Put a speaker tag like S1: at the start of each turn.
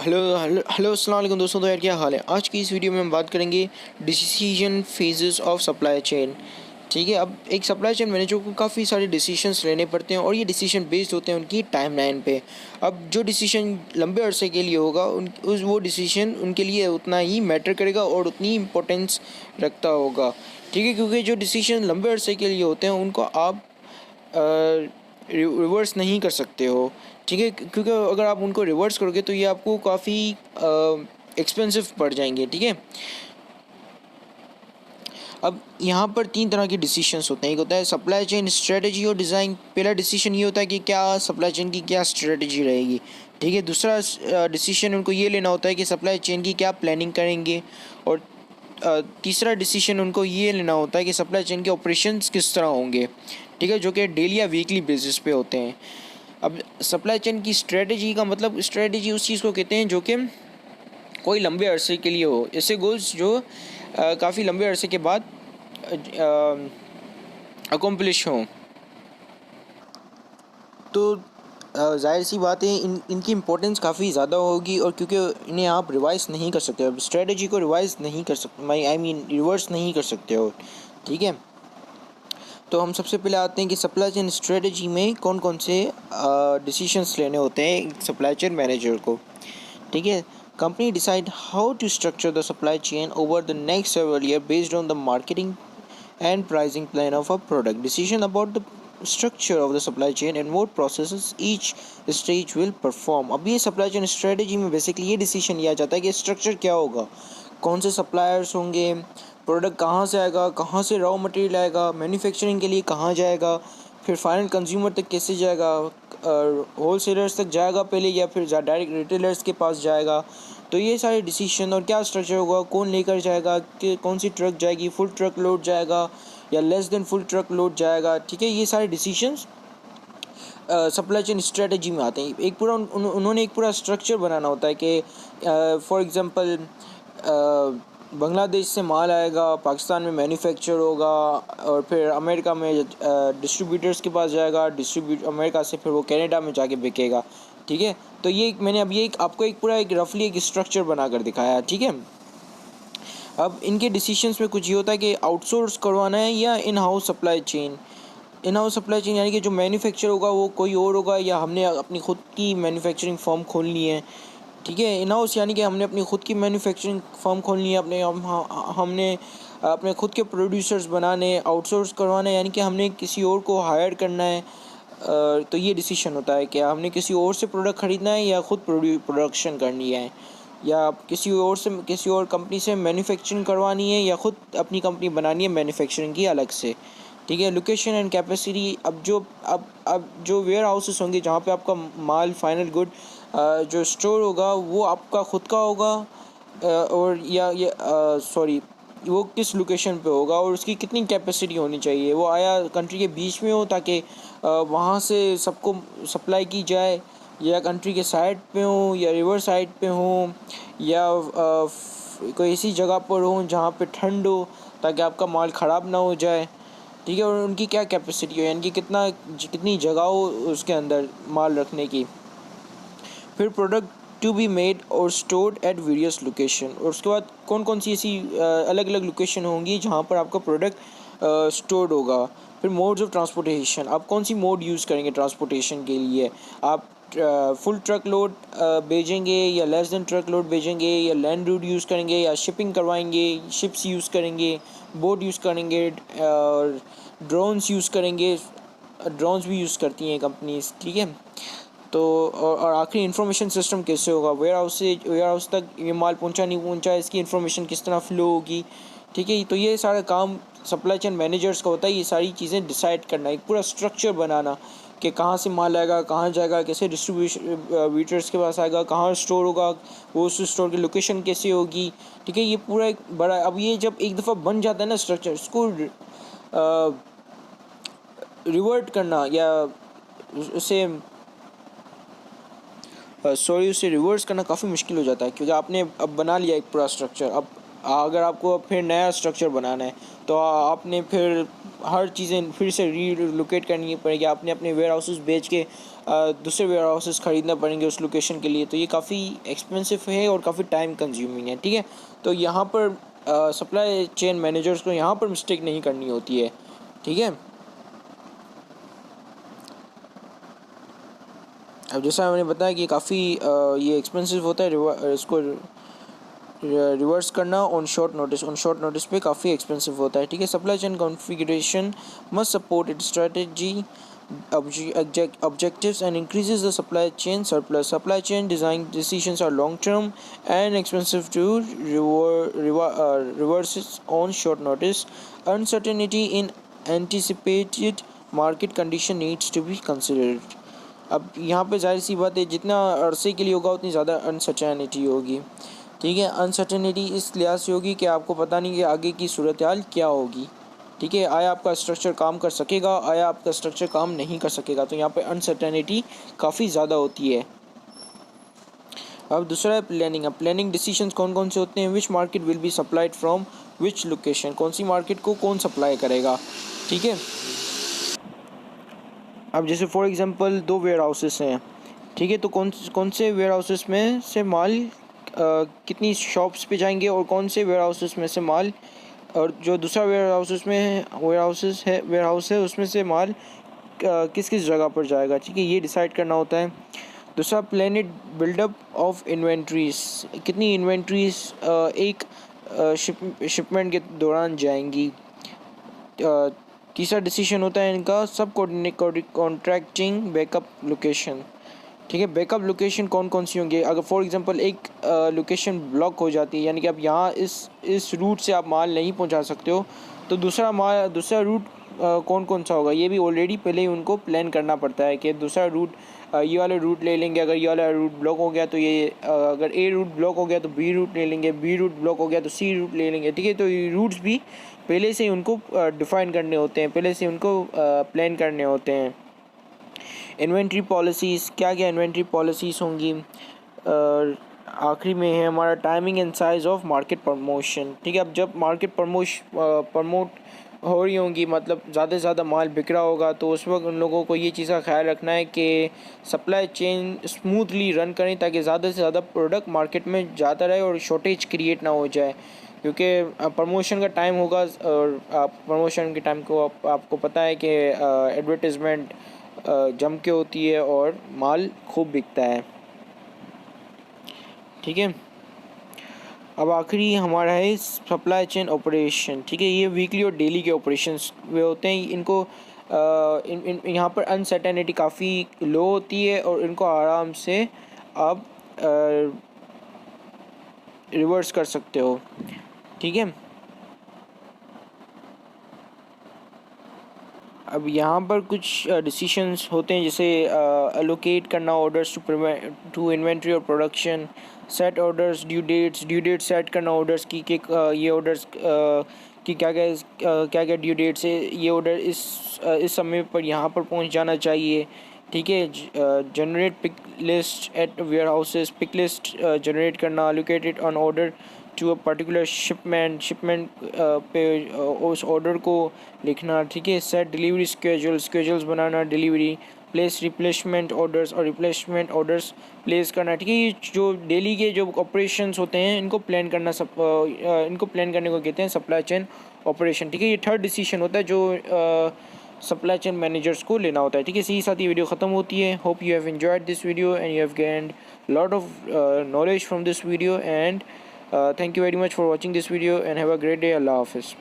S1: Hello अस्सलाम वालेकुम दोस्तों। तो यार क्या हाल है। आज की इस वीडियो में हम बात करेंगे decision phases of supply chain. ठीक है, अब एक सप्लाई चेन मैनेजर को काफ़ी सारे डिसीजंस लेने पड़ते हैं और ये डिसीजन बेस्ड होते हैं उनकी टाइमलाइन पे। अब जो डिसीजन लंबे अरसे के लिए होगा वो डिसीजन उनके लिए उतना ही मैटर करेगा और उतनी इम्पोर्टेंस रखता होगा। ठीक है, क्योंकि जो डिसीजन लंबे अरसे के लिए होते हैं उनको आप रिवर्स नहीं कर सकते हो। ठीक है, क्योंकि अगर आप उनको रिवर्स करोगे तो ये आपको काफ़ी एक्सपेंसिव पड़ जाएंगे। ठीक है, अब यहाँ पर तीन तरह के डिसीशंस होते हैं। एक होता है सप्लाई चेन स्ट्रेटजी और डिज़ाइन। पहला डिसीजन ये होता है कि क्या सप्लाई चेन की क्या स्ट्रेटजी रहेगी। ठीक है, दूसरा डिसीजन उनको ये लेना होता है कि सप्लाई चेन की क्या प्लानिंग करेंगे। और तीसरा डिसीजन उनको ये लेना होता है कि सप्लाई चेन के ऑपरेशंस किस तरह होंगे। ठीक है, जो कि डेली या वीकली बेसिस पे होते हैं। अब सप्लाई चेन की स्ट्रेटजी का मतलब, स्ट्रेटजी उस चीज़ को कहते हैं जो कि कोई लंबे अरसे के लिए हो, ऐसे गोल्स जो काफ़ी लंबे अरसे के बाद अकम्प्लिश हों। तो जाहिर सी बात है इनकी इम्पोर्टेंस काफ़ी ज़्यादा होगी, और क्योंकि इन्हें आप रिवाइज नहीं कर सकते, अब स्ट्रेटजी को रिवाइज नहीं कर सकते, आई मीन रिवर्स नहीं कर सकते हो। ठीक है, तो हम सबसे पहले आते हैं कि सप्लाई चेन स्ट्रेटजी में कौन कौन से डिसीशंस लेने होते हैं एक सप्लाई चेन मैनेजर को। ठीक है, company decide how to structure the supply chain over the next several year based on the marketing and pricing plan of a product. Decision about the structure of the supply chain and what processes each stage will perform. अब ये supply chain strategy में basically ये decision लिया जाता है कि structure क्या होगा, कौन से सप्लायर्स होंगे, प्रोडक्ट कहाँ से आएगा, कहाँ से रॉ मटेरियल आएगा, मैन्युफैक्चरिंग के लिए कहाँ जाएगा, फिर फाइनल कंज्यूमर तक कैसे जाएगा, होल सेलर्स तक जाएगा पहले या फिर डायरेक्ट रिटेलर्स के पास जाएगा। तो ये सारे डिसीजन और क्या स्ट्रक्चर होगा, कौन लेकर जाएगा, कि कौन सी ट्रक जाएगी, फुल ट्रक लोड जाएगा या less than full truck load जाएगा। ठीक है, ये सारे डिसीजंस सप्लाई चेन स्ट्रेटजी में आते हैं। एक पूरा उन्होंने एक पूरा स्ट्रक्चर बनाना होता है कि फॉर एग्जांपल बांग्लादेश से माल आएगा, पाकिस्तान में मैन्युफैक्चर होगा और फिर अमेरिका में डिस्ट्रीब्यूटर्स के पास जाएगा, अमेरिका से फिर वो कनाडा में जाके बिकेगा। ठीक है, तो ये मैंने अब ये आपको एक पूरा एक रफली एक स्ट्रक्चर बनाकर दिखाया। ठीक है, अब इनके डिसीजंस में कुछ ये होता है कि आउटसोर्स करवाना है या in house supply chain. In house supply chain यानी कि जो मैन्युफैक्चर होगा वो कोई और होगा या हमने अपनी खुद की मैन्युफैक्चरिंग फर्म खोलनी है। ठीक है, इन हाउस यानी कि हमने अपनी खुद की मैन्युफैक्चरिंग फर्म खोलनी है, हमने अपने खुद के प्रोड्यूसर्स बनाने। आउटसोर्स करवाना यानी कि हमने किसी और को हायर करना है। तो ये डिसीजन होता है कि हमने किसी और से प्रोडक्ट ख़रीदना है या ख़ुद प्रोडक्शन करनी है, या किसी और कंपनी से मैन्युफैक्चरिंग करवानी है या ख़ुद अपनी कंपनी बनानी है मैन्युफैक्चरिंग की अलग से। ठीक है, लोकेशन एंड कैपेसिटी। अब जो वेयर हाउसेस होंगे जहाँ पे आपका माल फाइनल गुड जो स्टोर होगा वो आपका ख़ुद का होगा, और सॉरी वो किस लोकेशन पे होगा और उसकी कितनी कैपेसिटी होनी चाहिए। वो आया कंट्री के बीच में हो ताकि वहाँ से सबको सप्लाई की जाए, या कंट्री के साइड पे हो या रिवर साइड पे हो, या कोई ऐसी जगह पर हो जहाँ पे ठंड हो ताकि आपका माल ख़राब ना हो जाए। ठीक है, और उनकी क्या कैपेसिटी हो यानी कि कितनी जगह हो उसके अंदर माल रखने की। फिर प्रोडक्ट टू बी मेड और स्टोर्ड एट वेरियस लोकेशन, और उसके बाद कौन कौन सी ऐसी अलग अलग लोकेशन होंगी जहाँ पर आपका प्रोडक्ट स्टोर्ड होगा। फिर मोड्स ऑफ ट्रांसपोर्टेशन, आप कौन सी मोड यूज़ करेंगे ट्रांसपोर्टेशन के लिए। आप फुल ट्रक लोड भेजेंगे या लेस देन ट्रक लोड भेजेंगे, या लैंड रूट यूज़ करेंगे, या शिपिंग करवाएंगे, शिप्स यूज़ करेंगे, बोट यूज़ करेंगे, और ड्रोन्स यूज़ करेंगे। ड्रोन्स भी यूज़ करती हैं कंपनीज। ठीक है, तो और आखिरी इन्फॉर्मेशन सिस्टम कैसे होगा, वेयर हाउस तक ये माल पहुंचा नहीं पहुंचा, इसकी इन्फॉर्मेशन किस तरह फ्लो होगी। ठीक है, तो ये सारा काम सप्लाई चेन मैनेजर्स का होता है, ये सारी चीज़ें डिसाइड करना, एक पूरा स्ट्रक्चर बनाना कि कहाँ से माल आएगा, कहाँ जाएगा, कैसे डिस्ट्रीब्यूटर्स के पास आएगा, कहाँ स्टोर होगा, वो उस स्टोर की लोकेशन कैसे होगी। ठीक है, ये पूरा एक बड़ा, अब ये जब एक दफ़ा बन जाता है ना स्ट्रक्चर, इसको रिवर्ट करना या उसे उसे रिवर्स करना काफ़ी मुश्किल हो जाता है, क्योंकि आपने अब बना लिया एक पूरा स्ट्रक्चर। अब अगर आपको फिर नया स्ट्रक्चर बनाना है तो आपने फिर हर चीज़ें फिर से रीलोकेट करनी पड़ेगी, आपने अपने वेयर हाउसेस बेच के दूसरे वेयर हाउसेस ख़रीदना पड़ेंगे उस लोकेशन के लिए। तो ये काफ़ी एक्सपेंसिव है और काफ़ी टाइम कंज्यूमिंग है, ठीक है। तो यहाँ पर सप्लाई चेन मैनेजर्स को यहाँ पर मिस्टेक नहीं करनी होती है, ठीक है। अब जैसा मैंने बताया कि काफ़ी ये एक्सपेंसिव होता है, इसको रिवर्स करना ऑन शॉर्ट नोटिस पे काफ़ी एक्सपेंसिव होता है, ठीक है। Supply chain configuration must support it strategy objectives and increases the supply chain surplus. Supply chain design decisions are long term and expensive to reverse on short notice. Uncertainty in anticipated market condition needs to be considered. अब यहाँ पे जाहिर सी बात है, जितना अरसे के लिए होगा उतनी ज़्यादा अनसर्टेनिटी होगी, ठीक है। अनसर्टेनिटी इस लिहाज से होगी कि आपको पता नहीं कि आगे की सूरत हाल क्या होगी, ठीक है। आया आपका स्ट्रक्चर काम कर सकेगा, आया आपका स्ट्रक्चर काम नहीं कर सकेगा, तो यहाँ पे अनसर्टेनिटी काफ़ी ज़्यादा होती है। अब दूसरा है प्लानिंग। अब प्लानिंग डिसीजंस कौन कौन से होते हैं? Which market will be supplied from which location, कौन सी मार्केट को कौन सप्लाई करेगा, ठीक है। अब जैसे फॉर एग्जांपल 2 वेयर हाउसेस हैं, ठीक है। तो कौन से वेयर हाउसेस में से माल कितनी शॉप्स पे जाएंगे और कौन से वेयर हाउसेस में से माल, और जो दूसरा वेयर हाउस है उसमें से माल किस किस जगह पर जाएगा, ठीक है। ये डिसाइड करना होता है। दूसरा प्लानिड बिल्डअप ऑफ इन्वेंट्रीज, कितनी इन्वेंट्रीज एक शिपमेंट के दौरान जाएंगी। तीसरा डिसीजन होता है इनका सब कॉन्ट्रैक्टिंग बैकअप लोकेशन, ठीक है। बैकअप लोकेशन कौन कौन सी होंगी? अगर फॉर एग्जांपल एक लोकेशन ब्लॉक हो जाती है, यानी कि अब यहाँ इस रूट से आप माल नहीं पहुँचा सकते हो, तो दूसरा रूट कौन कौन सा होगा, ये भी ऑलरेडी पहले ही उनको प्लान करना पड़ता है कि दूसरा रूट ये वाला रूट ले लेंगे। अगर ये वाला रूट ब्लॉक हो गया तो अगर ए रूट ब्लॉक हो गया तो बी रूट ले लेंगे, बी रूट ब्लॉक हो गया तो सी रूट ले लेंगे, ठीक है। तो ये रूट्स भी पहले से ही उनको डिफ़ाइन करने होते हैं, पहले से उनको प्लान करने होते हैं। इन्वेंट्री पॉलिसीज़, क्या क्या इन्वेंट्री पॉलिसीज़ होंगी। आखिरी में है हमारा timing and size of market promotion, ठीक है। अब जब मार्केट प्रमोट हो रही होंगी, मतलब ज़्यादा से ज़्यादा माल बिक रहा होगा, तो उस वक्त उन लोगों को ये चीज़ का ख्याल रखना है कि सप्लाई चेन स्मूथली रन करें ताकि ज़्यादा से ज़्यादा प्रोडक्ट मार्केट में जाता रहे और शॉर्टेज क्रिएट ना हो जाए। क्योंकि प्रमोशन का टाइम होगा और प्रमोशन के टाइम को आपको पता है कि एडवर्टाइजमेंट जम के होती है और माल खूब बिकता है, ठीक है। अब आखिरी हमारा है सप्लाई चेन ऑपरेशन, ठीक है। ये वीकली और डेली के ऑपरेशंस वे होते हैं। इनको यहाँ पर अनसर्टेनिटी काफ़ी लो होती है और इनको आराम से आप रिवर्स कर सकते हो, ठीक है। अब यहाँ पर कुछ डिसीशंस होते हैं, जैसे अलोकेट करना ऑर्डर्स टू इन्वेंट्री और production, set orders, due dates set करना ऑर्डर्स की कि ये ऑर्डर्स की क्या क्या ड्यू डेट्स है, ये ऑर्डर इस समय पर यहाँ पर पहुँच जाना चाहिए, ठीक है। Generate pick list at warehouses, pick list generate करना, allocated on order to a particular shipment पे उस ऑर्डर को लिखना, ठीक है। सेट डिलीवरी स्केड्यूल्स बनाना डिलीवरी, प्लेस रिप्लेसमेंट ऑर्डर्स और रिप्लेसमेंट ऑर्डर्स प्लेस करना, ठीक है। ये जो डेली के जो ऑपरेशंस होते हैं इनको प्लान करने को कहते हैं सप्लाई चेन ऑपरेशन, ठीक है। ये थर्ड डिसीजन होता है जो सप्लाई चेन मैनेजर्स को लेना होता है, ठीक है। इसी के साथ ये वीडियो ख़त्म होती है। Hope you have enjoyed this video and you have gained lot of knowledge from this video, and thank you very much for watching this video and have a great day. Allah Hafiz.